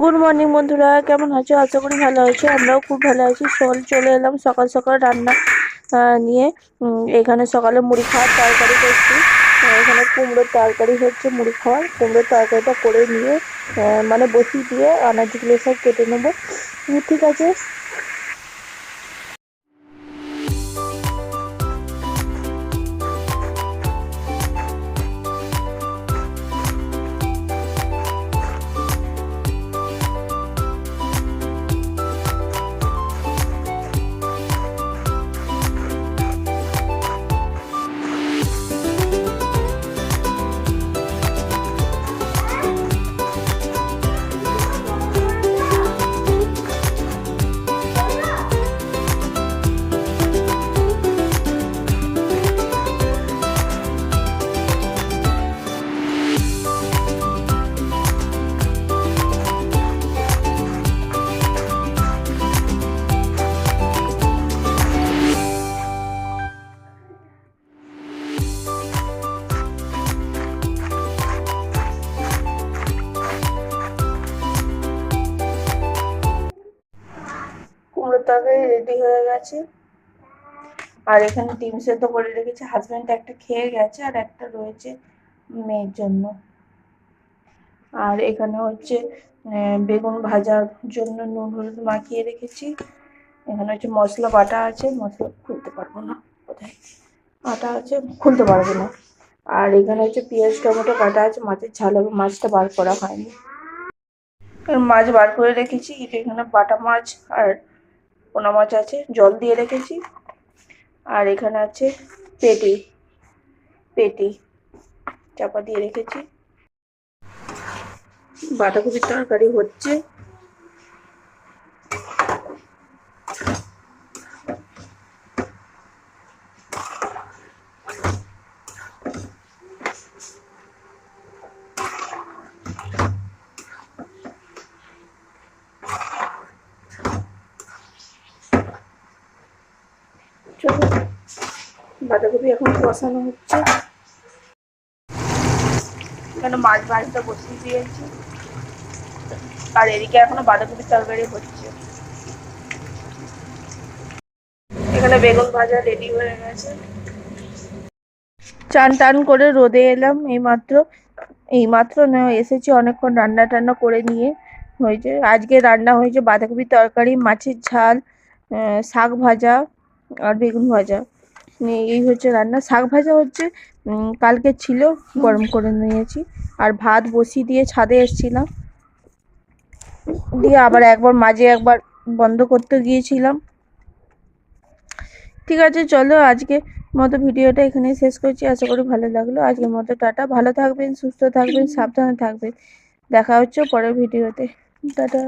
Good morning বন্ধুরা, কেমন আছো? আশা করি ভালো আছো। আমরাও খুব ভালো আছি। চলে এলাম সকাল সকাল রান্না নিয়ে। এখানে সকালে মুড়ি খাওয়ার তরকারি করছি। এখানে কুমড়োর তরকারি হচ্ছে, মুড়ি খাওয়ার কুমড়োর তরকারিটা করে নিয়ে মানে বসিয়ে দিয়ে আনাজগুলো সব কেটে নেবো। ঠিক আছে। কুমড়োর তরকারি রেডি হয়ে গেছে। আর এখানে ডিম সেদ্ধ করে রেখেছি। হাজব্যান্ড একটা খেয়ে গেছে আর একটা রয়েছে মেয়ের জন্য। আর এখানে হচ্ছে বেগুন ভাজার জন্য নুন হলুদ মাখিয়ে রেখেছি। এখানে হচ্ছে মশলা বাটা আছে, মশলা খুলতে পারবো না, কোথায় আটা আছে, খুলতে পারবো না। আর এখানে হচ্ছে পেঁয়াজ টমেটো কাটা আছে, মাছের ঝাল হবে, মাছটা বার করা হয়নি। মাছ বার করে রেখেছি। এখানে বাটা মাছ আর পোনা মাছ আছে, জল দিয়ে রেখেছি। আর এখানে আছে পেটি পেটি চাপা দিয়ে রেখেছি। বাঁধাকপির তরকারি হচ্ছে। চলো, বাঁধাকপি এখন কষানো হচ্ছে। এখানে মাছ ভাজটা বসিয়ে দিয়েছি। আর এদিকে এখনো বাঁধাকপির তরকারি হচ্ছে। এখানে বেগুন ভাজা রেডি হয়ে গেছে। চান টান করে রোদে এলাম এইমাত্র না এসেছি, অনেকক্ষণ রান্না টান্না করে নিয়ে হয়েছে। আজকে রান্না হয়েছে বাঁধাকপির তরকারি, মাছের ঝাল, শাক ভাজা আর বেগুন ভাজা। এই হচ্ছে রান্না। শাক ভাজা হচ্ছে কালকে ছিল, গরম করে নিয়েছি। আর ভাত বসিয়ে দিয়ে ছাদে এসেছিলাম, দিয়ে আবার মাঝে একবার বন্ধ করতে গিয়েছিলাম। ঠিক আছে, চলো আজকে মতো ভিডিওটা এখানে শেষ করছি। আশা করি ভালো লাগলো। আজকের মতো টাটা। ভালো থাকবেন, সুস্থ থাকবেন, সাবধানে থাকবেন। দেখা হচ্ছে পরের ভিডিওতে। টাটা।